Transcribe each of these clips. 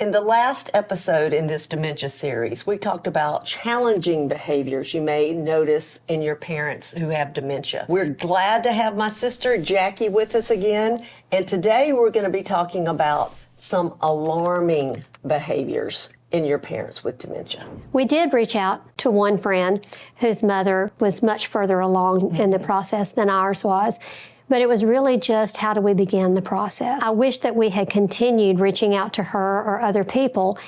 In the last episode in this dementia series, we talked about challenging behaviors you may notice in your parents who have dementia. We're glad to have my sister Jackie with us again, and today we're going to be talking about some alarming behaviors in your parents with dementia. We did reach out to one friend whose mother was much further along in the process than ours was. But it was really just how do we begin the process. I wish that we had continued reaching out to her or other people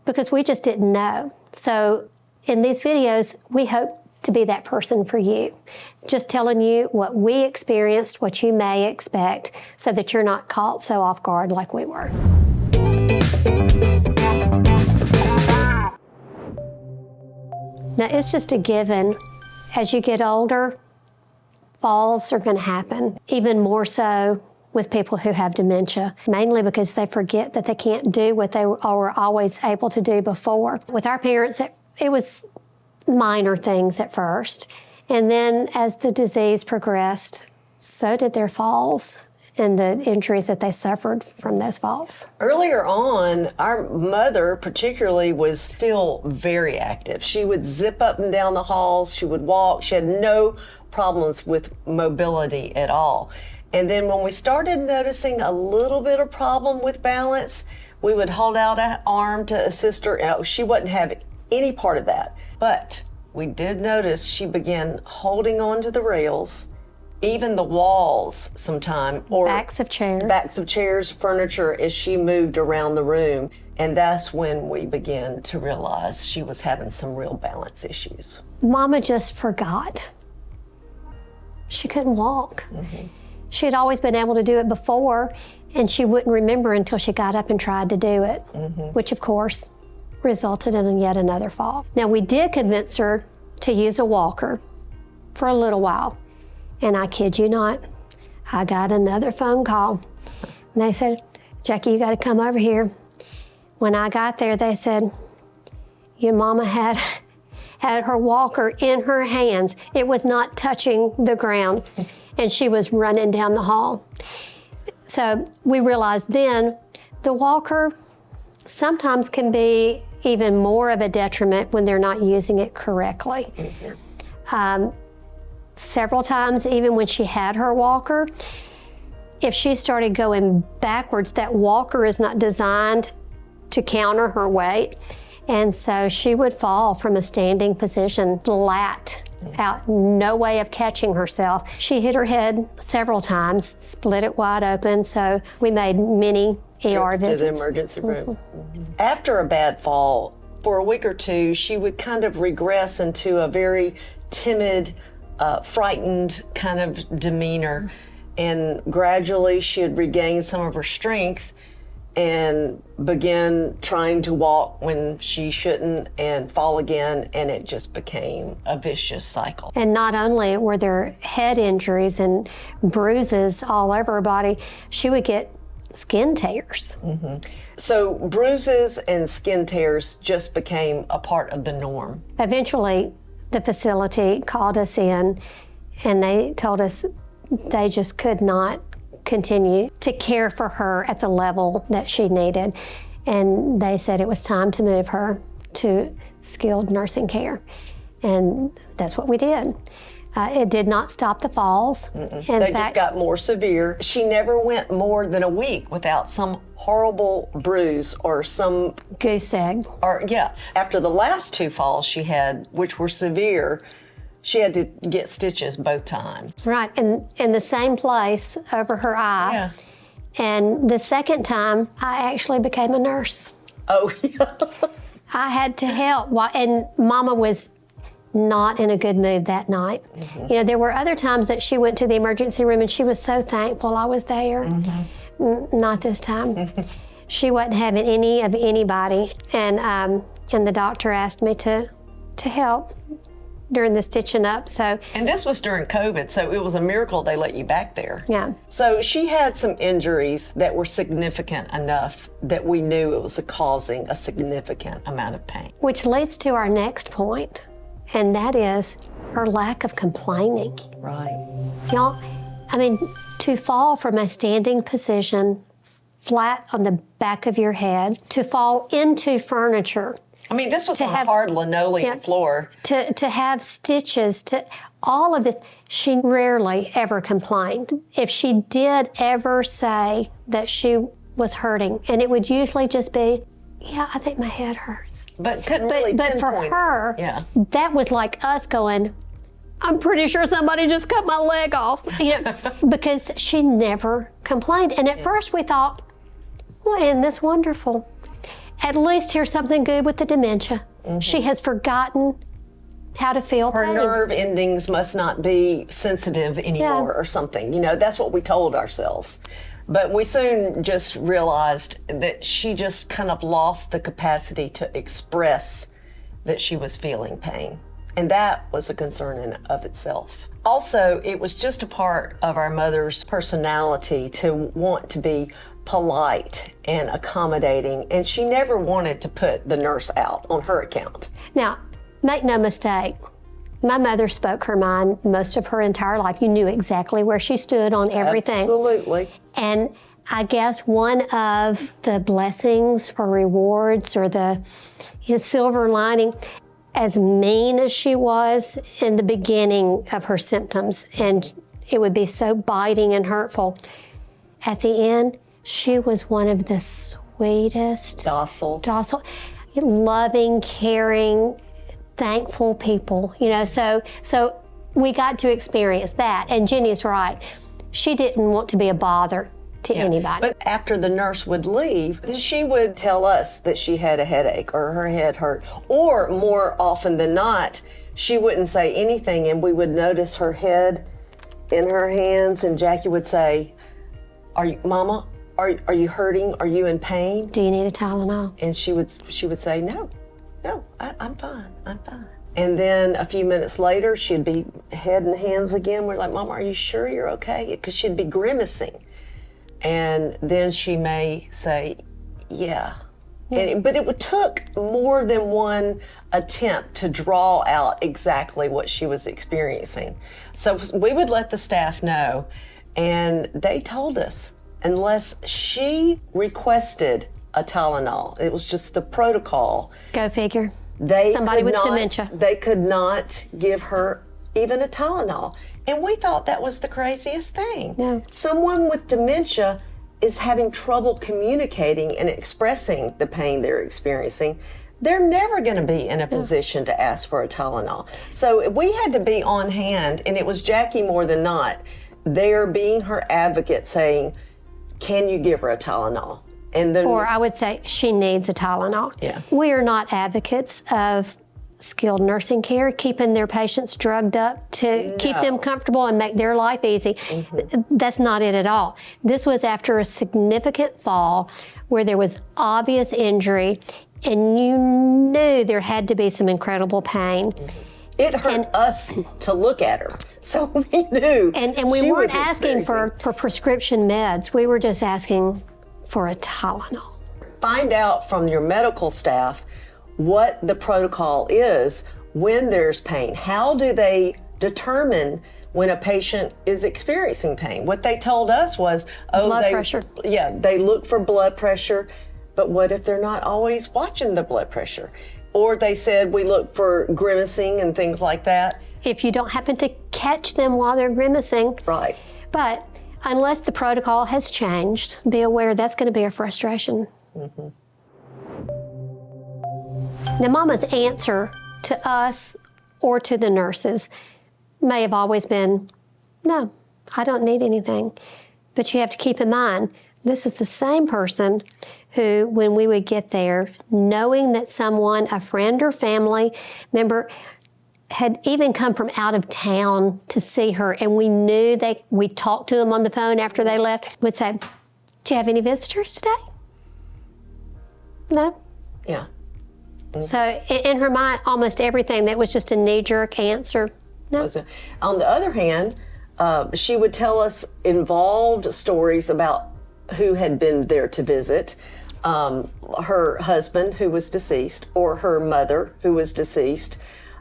because we just didn't know. So in these videos, we hope to be that person for you. Just telling you what we experienced, what you may expect, so that you're not caught so off guard like we were. Now, it's just a given. As you get older, falls are going to happen, even more so with people who have dementia, mainly because they forget that they can't do what they were always able to do before. With our parents, it was minor things at first. And then as the disease progressed, so did their falls and the injuries that they suffered from those falls. Earlier on, our mother particularly was still very active. She would zip up and down the halls, she would walk, she had no problems with mobility at all. And then when we started noticing a little bit of problem with balance, we would hold out an arm to assist her. She wouldn't have any part of that. But we did notice she began holding on to the rails, even the walls sometime, or backs of chairs, furniture, as she moved around the room. And that's when we began to realize she was having some real balance issues. Mama just forgot. She couldn't walk. Mm-hmm. She had always been able to do it before, and she wouldn't remember until she got up and tried to do it, which of course resulted in yet another fall. Now, we did convince her to use a walker for a little while. And I kid you not, I got another phone call. And they said, Jackie, you got to come over here. When I got there, they said, your mama had her walker in her hands. It was not touching the ground, and she was running down the hall. So we realized then the walker sometimes can be even more of a detriment when they're not using it correctly. Several times, even when she had her walker, if she started going backwards, that walker is not designed to counter her weight. And so she would fall from a standing position flat out, no way of catching herself. She hit her head several times, split it wide open, so we made many ER visits. To the emergency room. After a bad fall, for a week or two, she would kind of regress into a very timid, frightened kind of demeanor, and gradually she had regained some of her strength and began trying to walk when she shouldn't and fall again, and it just became a vicious cycle. And not only were there head injuries and bruises all over her body, she would get skin tears. So bruises and skin tears just became a part of the norm. Eventually, the facility called us in, and they told us they just could not continue to care for her at the level that she needed. And they said it was time to move her to skilled nursing care. And that's what we did. It did not stop the falls. They just got more severe. She never went more than a week without some horrible bruise or some goose egg. After the last two falls she had, which were severe, she had to get stitches both times. Right, in the same place over her eye. Yeah. And the second time, I actually became a nurse. Oh, yeah. I had to help, and Mama was not in a good mood that night. You know, there were other times that she went to the emergency room and she was so thankful I was there. Not this time. She wasn't having any of anybody, and the doctor asked me to help during the stitching up. And this was during COVID, so it was a miracle they let you back there. Yeah. So she had some injuries that were significant enough that we knew it was causing a significant amount of pain. Which leads to our next point, and that is her lack of complaining. Right. Y'all, I mean, to fall from a standing position flat on the back of your head, to fall into furniture. I mean, this was To on have- hard linoleum floor. To have stitches, to all of this. She rarely ever complained. If she did ever say that she was hurting, and it would usually just be, yeah, I think my head hurts. But couldn't really But for pinpoint it. her, Yeah. that was like us going, I'm pretty sure somebody just cut my leg off, because she never complained. And at first we thought, well, isn't this wonderful? At least here's something good with the dementia. She has forgotten how to feel Her pain. nerve endings must not be sensitive anymore or something. That's what we told ourselves. But we soon just realized that she just kind of lost the capacity to express that she was feeling pain. And that was a concern in of itself. Also, it was just a part of our mother's personality to want to be polite and accommodating, and she never wanted to put the nurse out on her account. Now, make no mistake, my mother spoke her mind most of her entire life. You knew exactly where she stood on everything. Absolutely. And I guess one of the blessings or rewards or the silver lining, as mean as she was in the beginning of her symptoms, and it would be so biting and hurtful, at the end, she was one of the sweetest, Docile. loving, caring, thankful people. So we got to experience that. And Jenny's right. She didn't want to be a bother to anybody. But after the nurse would leave, she would tell us that she had a headache or her head hurt. Or more often than not, she wouldn't say anything, and we would notice her head in her hands, and Jackie would say, Mama, are you hurting? Are you in pain? Do you need a Tylenol? And she would say, no, I'm fine. And then a few minutes later, she'd be head and hands again. We're like, Mama, are you sure you're okay? Because she'd be grimacing. And then she may say, yeah. But it took more than one attempt to draw out exactly what she was experiencing. So we would let the staff know, and they told us, unless she requested a Tylenol, it was just the protocol. Go figure. Somebody with dementia. They could not give her even a Tylenol. And we thought that was the craziest thing. No. Someone with dementia is having trouble communicating and expressing the pain they're experiencing. They're never going to be in a position to ask for a Tylenol. So we had to be on hand, and it was Jackie more than not there being her advocate saying, can you give her a Tylenol? And then, Or I would say she needs a Tylenol. Yeah. We are not advocates of skilled nursing care, keeping their patients drugged up to keep them comfortable and make their life easy. That's not it at all. This was after a significant fall where there was obvious injury, and you knew there had to be some incredible pain. it hurt us to look at her. So we knew. And we she weren't was asking for experiencing. prescription meds. We were just asking for a Tylenol. Find out from your medical staff what the protocol is when there's pain. How do they determine when a patient is experiencing pain? What they told us was, Blood pressure. Yeah, they look for blood pressure, but what if they're not always watching the blood pressure? Or they said we look for grimacing and things like that. If you don't happen to catch them while they're grimacing. Right. But unless the protocol has changed, be aware that's going to be a frustration. Mm-hmm. Now, Mama's answer to us or to the nurses may have always been, no, I don't need anything. But you have to keep in mind, this is the same person who, when we would get there, knowing that someone, a friend or family member, had even come from out of town to see her, and we knew we talked to them on the phone after they left, would say, do you have any visitors today? No. Yeah. So in her mind, almost everything that was just a knee-jerk answer. No. On the other hand, she would tell us involved stories about who had been there to visit, her husband who was deceased, or her mother who was deceased.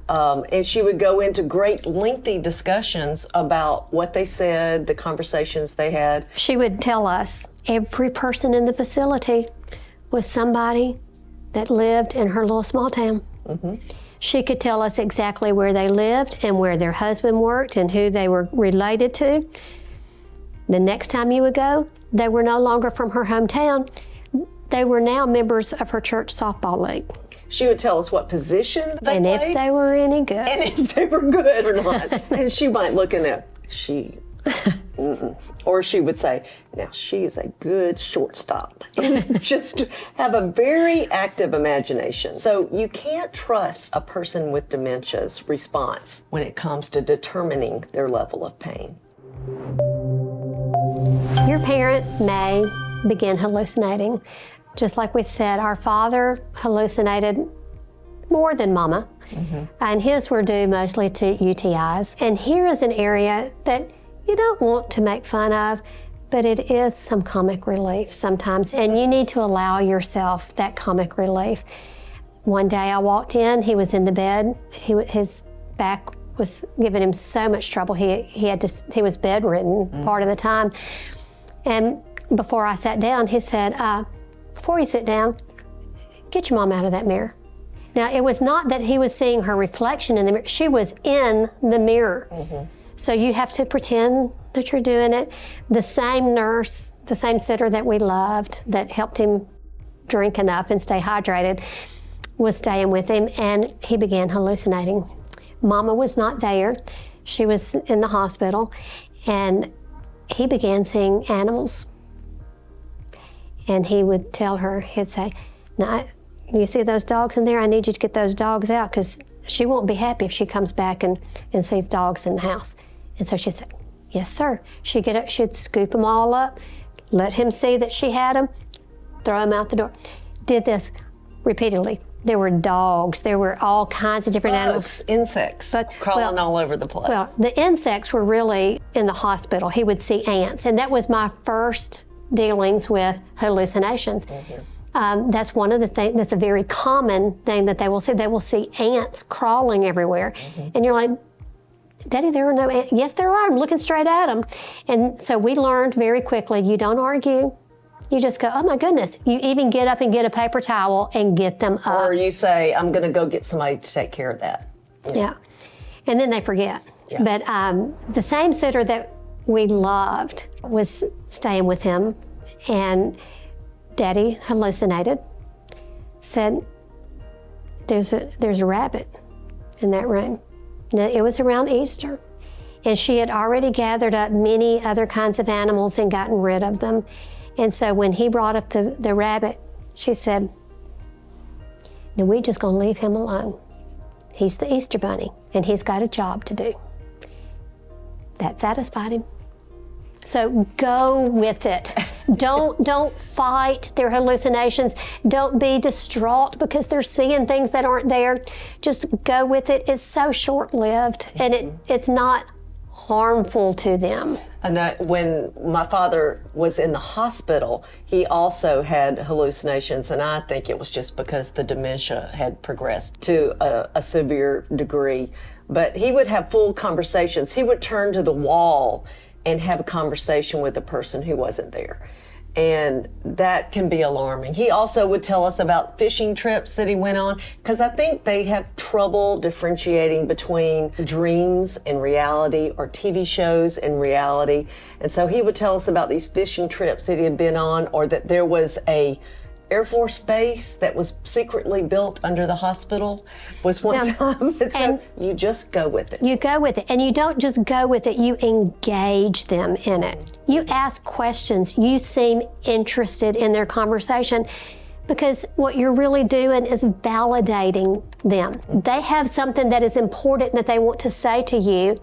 And she would go into great lengthy discussions about what they said, the conversations they had. She would tell us every person in the facility was somebody that lived in her little small town. Mm-hmm. She could tell us exactly where they lived and where their husband worked and who they were related to. The next time you would go, they were no longer from her hometown. They were now members of her church softball league. She would tell us what position they and played. If they were any good. And if they were good or not. And she might look in there, or she would say, now she's a good shortstop. And just have a very active imagination. So you can't trust a person with dementia's response when it comes to determining their level of pain. Your parent may begin hallucinating. Just like we said, our father hallucinated more than Mama, and his were due mostly to UTIs. And here is an area that you don't want to make fun of, but it is some comic relief sometimes, and you need to allow yourself that comic relief. One day I walked in, he was in the bed, his back was giving him so much trouble. He was bedridden part of the time. And before I sat down, he said, before you sit down, get your mom out of that mirror. Now, it was not that he was seeing her reflection in the mirror. She was in the mirror. So you have to pretend that you're doing it. The same nurse, the same sitter that we loved, that helped him drink enough and stay hydrated, was staying with him, and he began hallucinating. Mama was not there. She was in the hospital, and he began seeing animals. And he would tell her, he'd say, now, you see those dogs in there? I need you to get those dogs out, because she won't be happy if she comes back and sees dogs in the house. And so she said, yes, sir. She'd get up, she'd scoop them all up, let him see that she had them, throw them out the door. Did this repeatedly. There were dogs, there were all kinds of different animals. Insects crawling all over the place. Well, the insects were really in the hospital. He would see ants, and that was my first dealings with hallucinations. That's one of the things, that's a very common thing that they will see. They will see ants crawling everywhere. And you're like, Daddy, there are no ants. Yes, there are. I'm looking straight at them. And so we learned very quickly, you don't argue. You just go, oh my goodness. You even get up and get a paper towel and get them up. Or you say, I'm going to go get somebody to take care of that. Yeah. And then they forget. Yeah. But the same sitter that we loved was staying with him, and Daddy hallucinated, said, there's a rabbit in that room. Now, it was around Easter, and she had already gathered up many other kinds of animals and gotten rid of them. And so when he brought up the rabbit, she said, no, we're just gonna leave him alone. He's the Easter bunny, and he's got a job to do. That satisfied him. So go with it. Don't fight their hallucinations. Don't be distraught because they're seeing things that aren't there. Just go with it. It's so short-lived, and it's not harmful to them. And when my father was in the hospital, he also had hallucinations, and I think it was just because the dementia had progressed to a severe degree. But he would have full conversations. He would turn to the wall and have a conversation with a person who wasn't there. And that can be alarming. He also would tell us about fishing trips that he went on, because I think they have trouble differentiating between dreams and reality, or TV shows and reality. And so he would tell us about these fishing trips that he had been on, or that there was a Air Force base that was secretly built under the hospital was one time. And so you just go with it. You go with it. And you don't just go with it, you engage them in it. You ask questions. You seem interested in their conversation, because what you're really doing is validating them. They have something that is important that they want to say to you,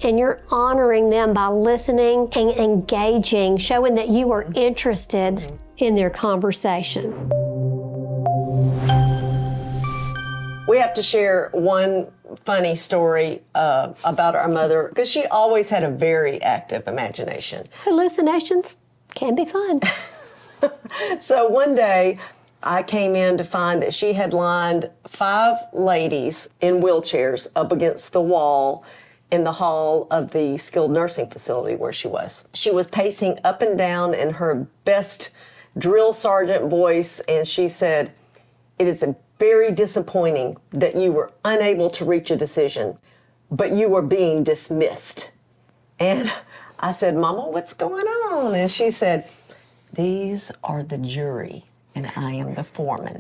and you're honoring them by listening and engaging, showing that you are interested in their conversation. We have to share one funny story about our mother, because she always had a very active imagination. Hallucinations can be fun. So one day, I came in to find that she had lined 5 ladies in wheelchairs up against the wall in the hall of the skilled nursing facility where she was. She was pacing up and down in her best drill sergeant voice, and she said, "It is very disappointing that you were unable to reach a decision, but you were being dismissed." And I said, "Mama, what's going on?" And she said, "These are the jury, and I am the foreman."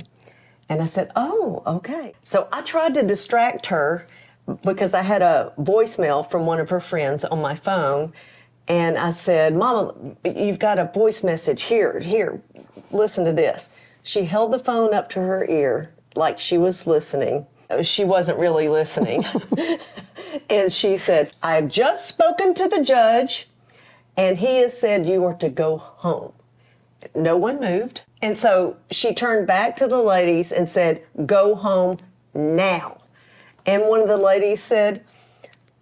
And I said, "Oh, okay." So I tried to distract her because I had a voicemail from one of her friends on my phone. And I said, "Mama, you've got a voice message here, listen to this." She held the phone up to her ear like she was listening. She wasn't really listening. And she said, "I have just spoken to the judge, and he has said you are to go home." No one moved. And so she turned back to the ladies and said, "Go home now." And one of the ladies said,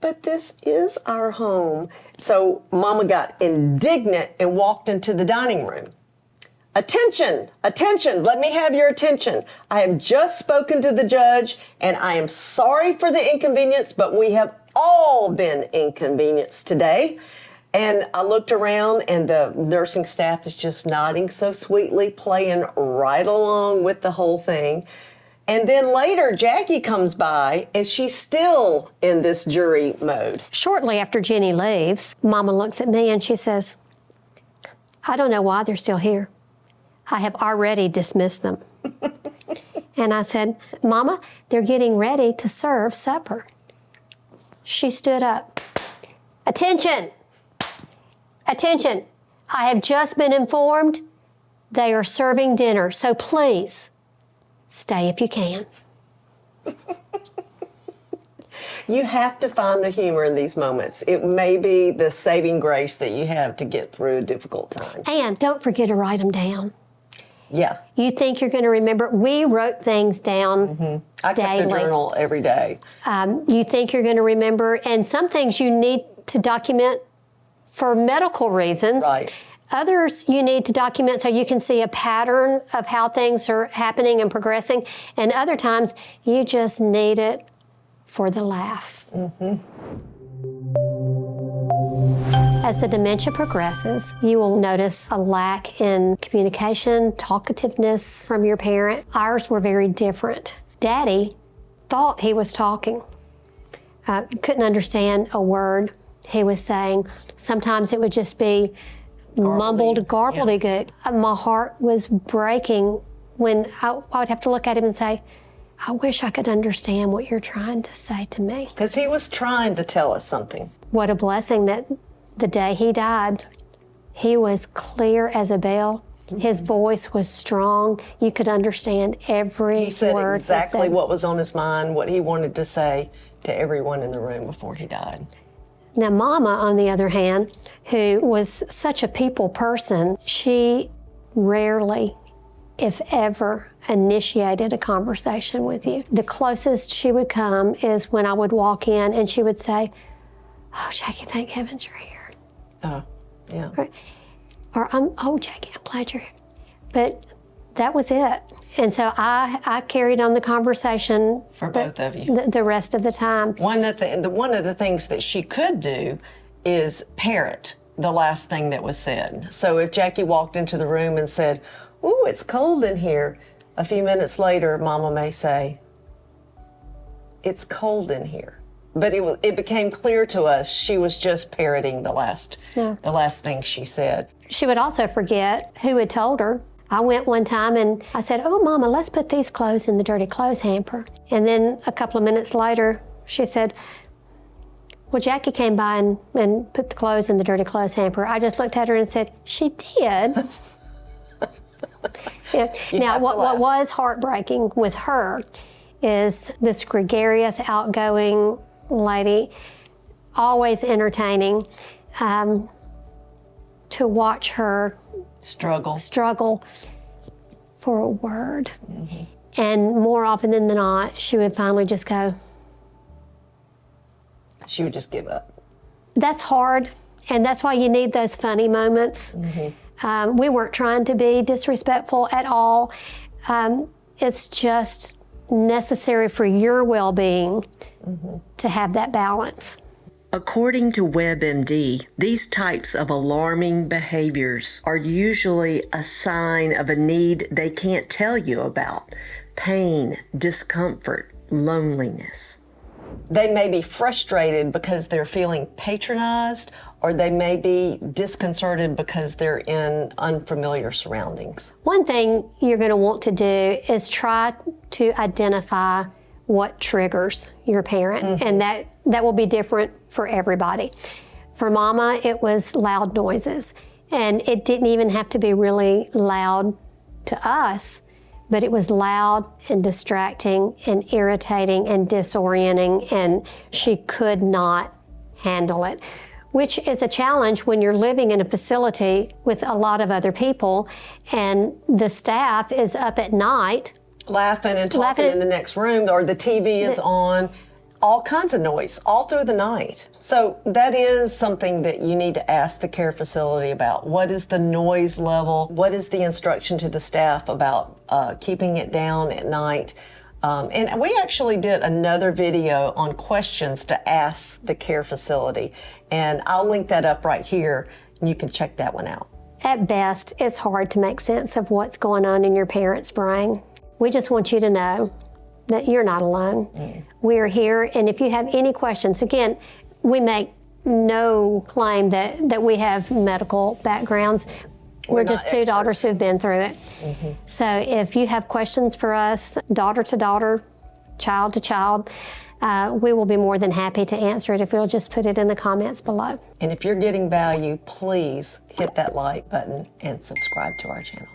"But this is our home." So Mama got indignant and walked into the dining room. "Attention, attention, let me have your attention. I have just spoken to the judge, and I am sorry for the inconvenience, but we have all been inconvenienced today." And I looked around, and the nursing staff is just nodding so sweetly, playing right along with the whole thing. And then later, Jackie comes by, and she's still in this jury mode. Shortly after Jenny leaves, Mama looks at me and she says, "I don't know why they're still here. I have already dismissed them." And I said, "Mama, they're getting ready to serve supper." She stood up. "Attention! Attention! I have just been informed they are serving dinner, so please stay if you can." You have to find the humor in these moments. It may be the saving grace that you have to get through a difficult time. And don't forget to write them down. Yeah. You think you're going to remember. We wrote things down I daily. kept a journal every day. You think you're going to remember. And some things you need to document for medical reasons. Right. Others you need to document so you can see a pattern of how things are happening and progressing. And other times you just need it for the laugh. As the dementia progresses, you will notice a lack in communication, talkativeness from your parent. Ours were very different. Daddy thought he was talking. Couldn't understand a word he was saying. Sometimes it would just be mumbled gobbledygook. My heart was breaking when I would have to look at him and say, "I wish I could understand what you're trying to say to me." Because he was trying to tell us something. What a blessing that the day he died, he was clear as a bell. His voice was strong. You could understand every He said word exactly what was on his mind, what he wanted to say to everyone in the room before he died. Now, Mama, on the other hand, who was such a people person, she rarely, if ever, initiated a conversation with you. The closest she would come is when I would walk in and she would say, "Oh, Jackie, thank heavens you're here." Oh, yeah. Or, "Oh, Jackie, I'm glad you're here." But that was it. And so I carried on the conversation For both of you. the rest of the time. One of the things that she could do is parrot the last thing that was said. So if Jackie walked into the room and said, "Ooh, it's cold in here," a few minutes later, Mama may say, "It's cold in here." But it became clear to us she was just parroting the last thing she said. She would also forget who had told her. I went one time and I said, "Oh, Mama, let's put these clothes in the dirty clothes hamper." And then a couple of minutes later, she said, "Well, Jackie came by and put the clothes in the dirty clothes hamper." I just looked at her and said, "She did." Yeah. Now, what was heartbreaking with her is this gregarious, outgoing lady, always entertaining, to watch her struggle for a word. And more often than not, she would finally just go. She would just give up. That's hard, and that's why you need those funny moments. We weren't trying to be disrespectful at all. It's just necessary for your well-being to have that balance. According to WebMD, these types of alarming behaviors are usually a sign of a need they can't tell you about: pain, discomfort, loneliness. They may be frustrated because they're feeling patronized, or they may be disconcerted because they're in unfamiliar surroundings. One thing you're going to want to do is try to identify what triggers your parent, and that will be different for everybody. For Mama, it was loud noises, and it didn't even have to be really loud to us, but it was loud and distracting and irritating and disorienting, and she could not handle it, which is a challenge when you're living in a facility with a lot of other people and the staff is up at night Laughing and talking in the next room, or the TV is on. All kinds of noise all through the night. So that is something that you need to ask the care facility about. What is the noise level? What is the instruction to the staff about keeping it down at night? And we actually did another video on questions to ask the care facility. And I'll link that up right here, and you can check that one out. At best, it's hard to make sense of what's going on in your parents' brain. We just want you to know that you're not alone. We are here, and if you have any questions, again, we make no claim that we have medical backgrounds. We're just two daughters who've been through it. So if you have questions for us, daughter to daughter, child to child, we will be more than happy to answer it if you'll just put it in the comments below. And if you're getting value, please hit that like button and subscribe to our channel.